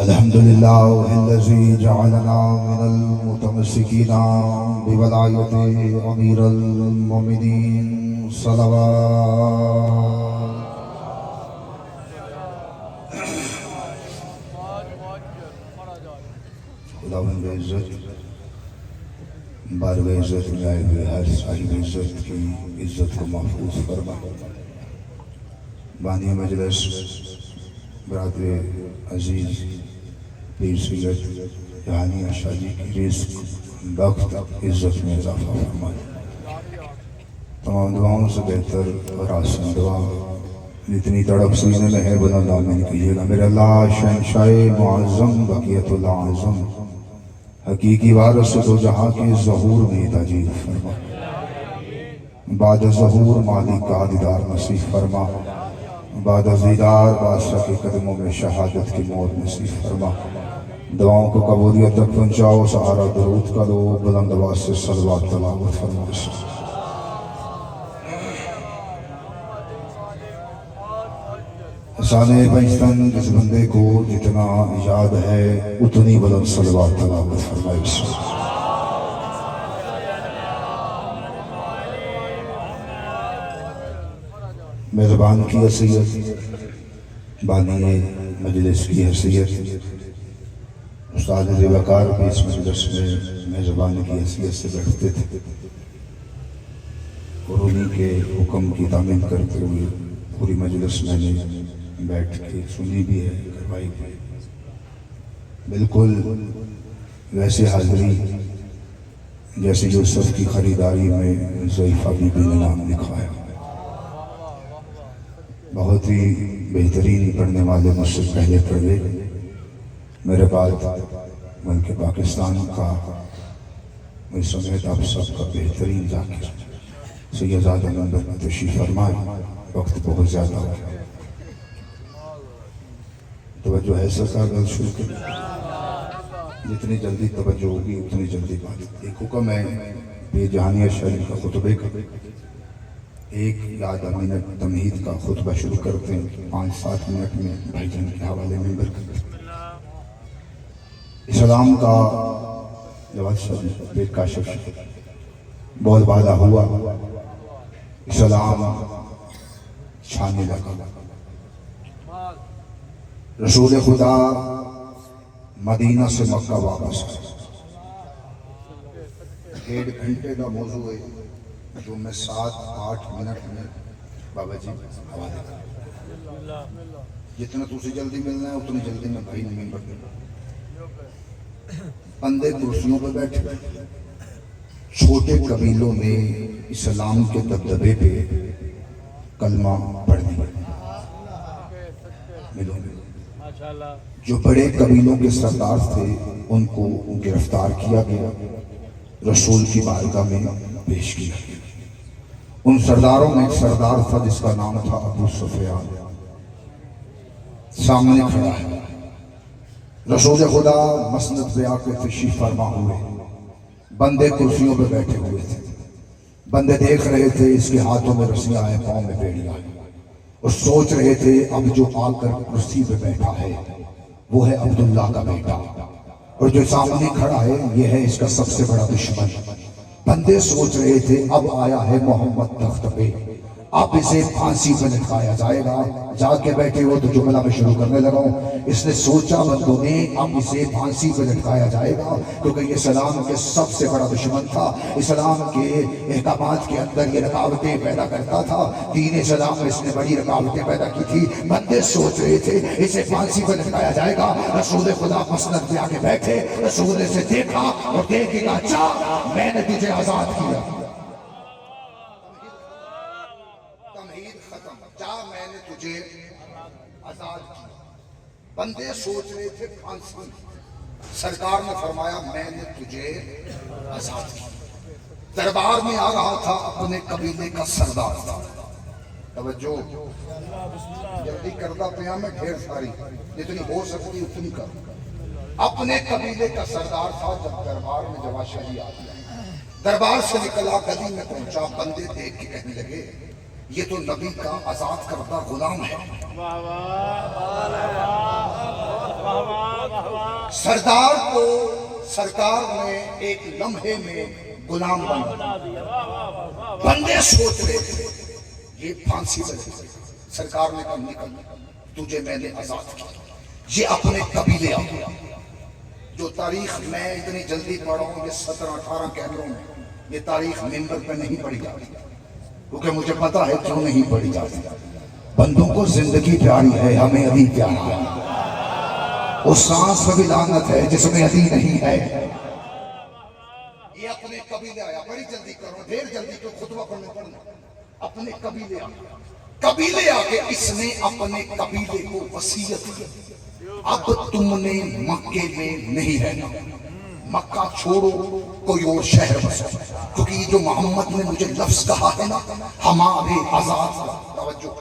الحمد لله الذي جعلنا من المتمسكين بولاية أمير المؤمنين صلوات خداوند عزت بارگاہ عزت میں آئے ہوئے ہر صاحب عزت کی عزت کو محفوظ فرما. بانی مجلس برادر عزیز پیر سید یحییٰ شاہ جی کی رزق وقت عزت میں اضافہ فرمائے. تمام دعاؤں سے بہتر اور آسان دعا جتنی تڑپ سینے میں ہے بلند آمین کیجیے گا. میرے اللہ شہنشاہ معظم بقیت اللہ اعظم حقیقی وارث دو جہاں کے ظہور میں تاجیل فرما. بعد ظہور مالک کا دیدار نصیب فرما. بعد دیدار بادشاہ کے قدموں میں شہادت کی موت نصیب فرما. دعاؤں کو قبولیت تک پہنچاؤ. سہارا درود کا دو بلند آواز سے صلوات تلاوت فرما. احسان پنجتن جس بندے کو جتنا یاد ہے اتنی بلند صلوات تلاوت فرمائے. میزبان کی حیثیت بانی مجلس کی حیثیت استاد ذوالوقار بھی اس مجلس میں میزبان کی حیثیت سے بیٹھتے تھے اور انہیں کے حکم کی تعمیل کرتے ہوئے پوری مجلس میں نے بیٹھ کے سنی بھی ہے کروائی بھی ہے. بالکل ویسے حاضری جیسے یوسف کی خریداری میں ضعیفہ بی بی نے نام لکھا ہے. بہت ہی بہترین پڑھنے والے مجھ سے پہلے پڑھے میرے بعد ملک پاکستان کا مجھ سمیت آپ سب کا بہترین ذاکر سیدزادہ نمبر میں تشریف فرمائے. وقت بہت زیادہ ہو گیا. توجہ ہے سرکار غلط شروع کریں. جتنی جلدی توجہ ہوگی اتنی جلدی بات. ایک حکم ہے بے جہانیہ شریف کا خطبے کا. ایک یاد امینت تمہید کا خطبہ شروع کرتے ہیں 5-7 منٹ میں بھائی جان کے حوالے میں کرتے ہیں. اسلام کا جواد شریف پیر کاشف بہت بالا ہوا. اسلام چھانے لگا. رسول خدا مدینہ سے مکہ واپس آئے. 1.5 گھنٹے کا موضوع ہے جو میں 7-8 منٹ میں بابا جی حوالے کروں. جتنا تجھے جلدی ملنا ہے اتنی جلدی میں بھائی نہیں بڑھ گیا. بندے کرسیوں پہ بیٹھے چھوٹے قبیلوں میں اسلام کے دبدبے پہ کلمہ پڑھ دیا. جو بڑے قبیلوں کے سردار تھے ان کو گرفتار کیا گیا. رسول کی بارگاہ میں پیش کیا گیا. ان سرداروں میں ایک سردار تھا جس کا نام تھا ابو سفیان. سامنے کھڑا ہے. رسول خدا مسند پہ آ کے تشریف فرما ہوئے. بندے کرسیوں پہ بیٹھے ہوئے تھے. بندے دیکھ رہے تھے اس کے ہاتھوں میں رسیاں ہیں پاؤں میں بیڑیاں ہیں اور سوچ رہے تھے اب جو آ کر کرسی پہ بیٹھا ہے وہ ہے عبداللہ کا بیٹا اور جو سامنے کھڑا ہے یہ ہے اس کا سب سے بڑا دشمن. بندے سوچ رہے تھے اب آیا ہے محمد تخت پہ اب اسے پھانسی پہ لٹکایا جائے گا. جا کے بیٹھے ہو تو جملہ میں شروع کرنے لگا ہوں. اس نے سوچا بندوں نے اب اسے پھانسی پہ لٹکایا جائے گا کیونکہ یہ اسلام کے سب سے بڑا دشمن تھا. اسلام کے احکامات کے اندر یہ رکاوٹیں پیدا کرتا تھا. دین اسلام میں اس نے بڑی رکاوٹیں پیدا کی تھی. بندے سوچ رہے تھے اسے پھانسی پہ لٹکایا جائے گا. رسول خدا مسند پہ آ کے بیٹھے. رسول نے اسے دیکھا اور دیکھ کے کہا چا میں نے تجھے آزاد کیا. میں نے تجھے آزاد کیا. بندے سوچ رہے تھے پھانسی. سرکار نے فرمایا میں نے تجھے آزاد کیا. دربار میں آ رہا تھا اپنے قبیلے کا سردار تھا. توجہ جلدی کردہ پیا میں ڈھیر ساری جتنی ہو سکتی اتنی کر. اپنے قبیلے کا سردار تھا. جب دربار میں جواد شاہی آ گیا دربار سے نکلا گلی میں پہنچا. بندے دیکھ کے کہنے لگے یہ تو نبی کا آزاد کردہ غلام ہے. سردار کو سرکار نے ایک لمحے میں غلام بنا دیا. بندے سوچ رہے تھے یہ پھانسی لگے. سرکار نے کہا نکل, تجھے میں نے آزاد کیا. یہ اپنے قبیلے آ گیا. جو تاریخ میں اتنی جلدی پڑھا ہوں یہ 17-18 کیمروں میں, یہ تاریخ ممبر پہ نہیں پڑھی جاتی کیونکہ مجھے پتا ہے کیوں نہیں پڑھی جاتی. بندوں کو زندگی پیاری ہے, ہمیں علی پیارا ہے. اس سانس میں بھی لعنت ہے جس میں علی نہیں ہے. یہ اپنے قبیلے آیا. بڑی جلدی کرو, ڈھیر جلدی کیوں, خطبہ پڑھنے پڑھنا. اپنے قبیلے آیا. قبیلے آگے اس نے اپنے قبیلے کو وصیت کی, اب تم نے مکے میں نہیں رہنا, مکہ چھوڑو کوئی اور شہر بسو. کیونکہ یہ جو محمد نے مجھے لفظ کہا ہے نا, ہمارے آزاد کا, توجہ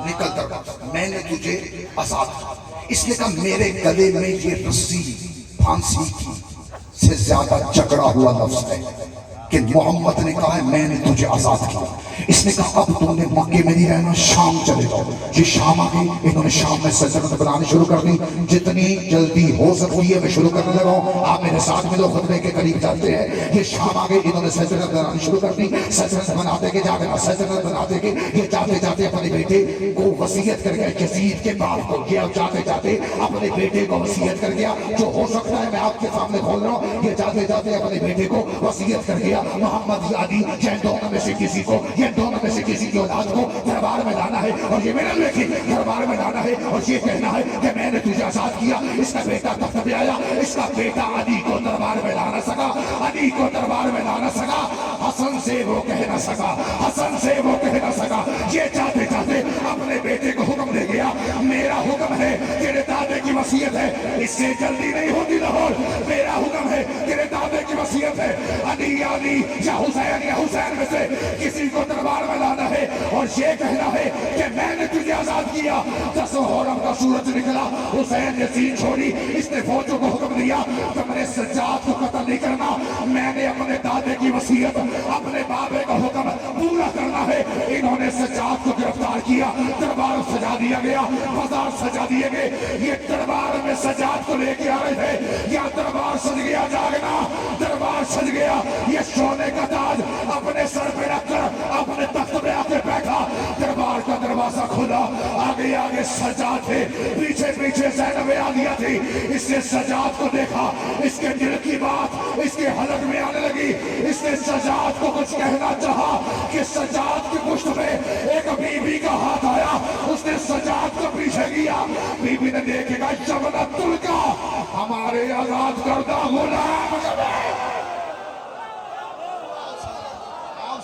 نکل کر میں نے تجھے آزاد کیا. اس نے کہا میرے گلے میں یہ رسی پھانسی کی سے زیادہ جکڑا ہوا لفظ ہے کہ محمد نے کہا ہے میں نے تجھے آزاد کیا. اس نے کہا اب تم نے مکے میں نہیں رہنا, شام چلے جاؤ. یہ شام آ گئی, انہوں نے شام میں سلطنت بنانی شروع کر دی. جتنی جلدی ہو سکتی ہے میں شروع کرنے لگا ہوں, آپ میرے ساتھ میں لوگ خطبے کے قریب جاتے ہیں. یہ شام آ گئی, انہوں نے سلطنت بنانی شروع کر دی. سلطنت بناتے کے جاتے نا, سلطنت بناتے کے یہ جاتے جاتے اپنے بیٹے کو وصیت کر گیا یزید کے باپ کو. یہ اب جاتے جاتے اپنے بیٹے کو وصیت کر گیا. جو ہو سکتا ہے میں آپ کے سامنے کھول رہا ہوں, یہ جاتے جاتے اپنے بیٹے کو وصیت کر گیا محمد یا علی, یہ دونوں میں سے کسی کو, یہ دونوں میں سے کسی کی اولاد کو دربار میں لانا ہے اور یہ میرا لڑکی دربار میں لانا ہے اور یہ کہنا ہے کہ میں نے تجھے آزاد کیا. اس کا بیٹا تخت پہ آیا, اس کا بیٹا علی کو دربار میں لا نہ سکا, علی کو دربار میں لا نہ سکا, حسن سے وہ کہہ نہ سکا, حسن سے وہ کہہ نہ سکا. یہ چاہتے چاہتے اپنے بیٹے کو حکم دے گیا, میرا حکم ہے تیرے دادے کی وصیت ہے, اس سے جلدی نہیں ہوتی لاہور. میرا حکم ہے تیرے دادے کی وصیت ہے, علی یا علی یا حسین میں سے کسی کو دربار میں لانا ہے اور یہ کہنا ہے کہ میں نے تجھے آزاد کیا. 10 محرم کا سورج نکلا, حسین نے سین چھوڑی. اس نے فوجوں کو حکم دیا تم نے سجاد کو قتل نہیں کرنا, میں نے اپنے دادے کی وصیت, اپنے بابے کا حکم پورا کرنا ہے. انہوں نے سجاد کو گرفتار کیا, دربار سجا دیا گیا, بازار سجا دیے گئے. یہ دربار میں سجاد کو لے کے آ رہے تھے, یا دربار سج گیا, جاگنا دربار سج گیا. یہ سونے کا تاج اپنے سر پہ رکھ کر اپنے تخت پہ آ کے بیٹھا. دربار کا دروازہ کھلا, آگے آگے سجاد تھے, پیچھے پیچھے زینب عالیہ تھی. اس نے سجاد کو دیکھا, اس کے دل کی بات اس کے حلق میں آنے لگی. اس نے سجاد کو کچھ کہنا چاہا کہ سجاد کی پشت پہ ایک بی بی کا ہاتھ آیا. اس نے سجاد کو پیچھے کیا, بی بی نے دیکھے گا جبنا تل کا ہمارے آزاد کردہ غلام.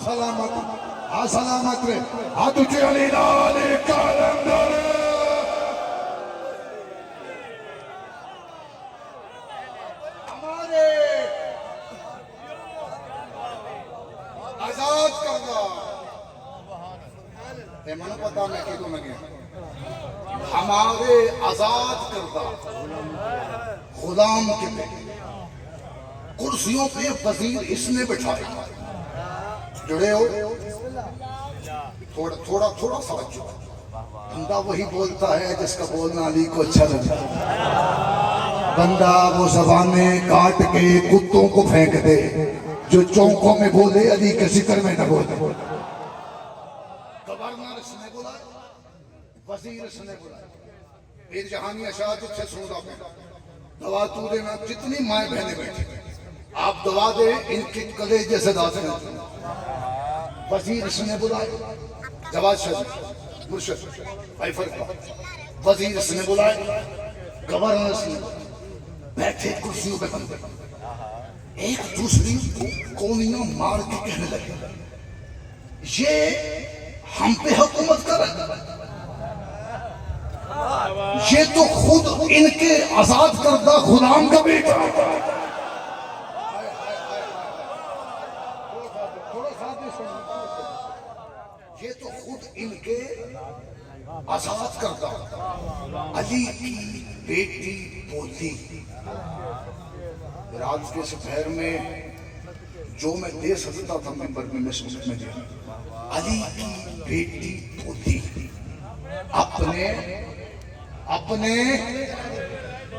سلامت سلامت رے تجھے علی لال کلندر. ہمارے آزاد کردہ من پتا میں کیوں نہ گیا, ہمارے آزاد کردہ غلام کے بیٹے کرسیوں پہ وزیر اس نے بٹھایا. جڑے ہو تھوڑا تھوڑا سمجھو. بندہ وہی بولتا ہے جس کا بولنا علی کو اچھا لگتا ہے. بندہ وہ زبانیں کاٹ کے کتوں کو پھینک دے جو چونکوں میں بولے, علی کے ذکر میں نہ بولے. گورنر اس نے بولا, وزیر اس نے بولا, پیر جہانی اشاعت سے سن رہا دوا تو دینا. جتنی مائیں بہنیں بیٹھی آپ دوا دے, ان کے کلیجے سے داتے ہیں. وزیر اس نے بلائے, جواد شریف مرشد بھائی فرقہ, وزیر اس نے بلائے, گورنر اس نے بیٹھے کرسیوں پہ بندے ایک دوسری کو کونیاں مار کے کہنے لگے یہ ہم پہ حکومت کر رہے, یہ تو خود ان کے آزاد کردہ غلام کا بیٹا. یہ تو خود ان کے آزاد کردہ علی کی بیٹی بولی. رات کے سپہر میں جو میں دے سکتا تھا ممبر میں میں سمجھ میں دیا. علی کی بیٹی بولی اپنے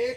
1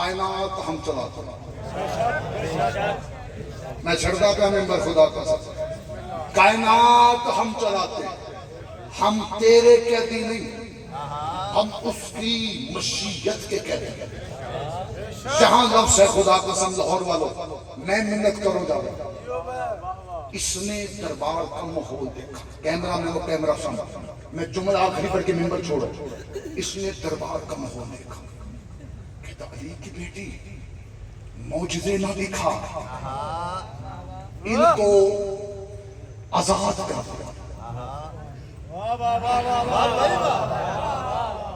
کائنات ہم چلاتے میں چھڑتا پہ ممبر خدا کا سب کائنات ہم چلاتے ہم تیرے قیدی نہیں ہم اس کی مشیت کے قیدی ہیں جہاں لفظ ہے خدا قسم لاہور والوں میں منت کروں جاؤں اس نے دربار کا ماحول دیکھا کیمرہ میں وہ کیمرہ سامنے میں جملہ آخری پڑھ کے ممبر چھوڑا اس نے دربار کا ماحول دیکھا کہ علی کی بیٹی معجزے نہ دکھا ان کو آزاد کر دیا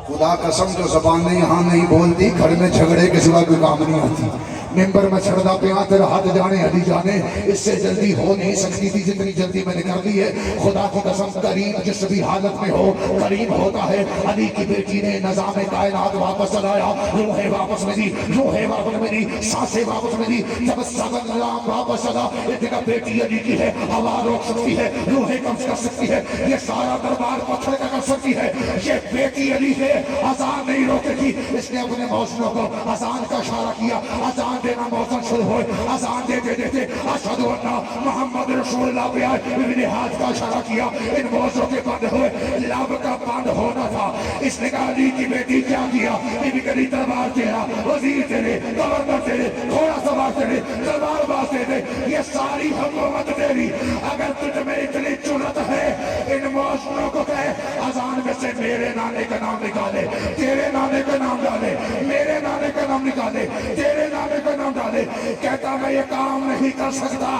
خدا قسم جو زبان نے یہاں نہیں بولتی گھر میں جھگڑے کے سوا کوئی کام نہیں آتی ممبر میں چھڑدا پہ تیرا ہاتھ جانے علی جانے اس سے جلدی ہو نہیں سکتی تھی جتنی جلدی میں نے کر دی ہے خدا کی قسم کریم جس بھی حالت میں ہو کریم ہوتا ہے علی کی بیٹی نے نظام کائنات واپس لایا روحیں واپس ملی روحیں واپس ملی سانسیں واپس ملی جب سب نظام واپس آیا اتنا بیٹی علی کی ہے ہوا روک سکتی ہے روحیں کم کر سکتی ہے یہ سارا دربار پتھر کا کر سکتی ہے یہ بیٹی علی ہے اذان نہیں روکے تھی اس نے اپنے موسموں کو اذان کا اشارہ کیا اذان دینا موسم شروع ہوئے اذان دیتے دیتے اشہد ان محمد رسول اللہ پہ آئے ابن ہاتھ کا اشارہ کیا ان موسموں کے بند ہوئے لب کا بند ہونا تھا اس نے کہا علی کی بیٹی کیا کیا بی کری تلوار تیرا وزیر تیرے گورنر تیرے گھوڑا سوار تیرے تلوار باز تیرے یہ ساری حکومت تیری اگر تجھ میں اتنی جرت ہے ان موسموں کو کہے اذان میں سے میرے نانے کا نام نکالے تیرے نانے کا نام ڈالے میرے نانے کا نام نکالے تیرے نانے کا نام ڈالے کہتا میں یہ کام نہیں کر سکتا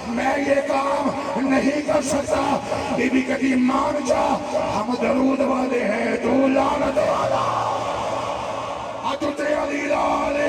میں یہ کام نہیں کر سکتا بی بی کہتی مان جا ہم درود والے ہیں تو لعنت والا اتتے علی لالے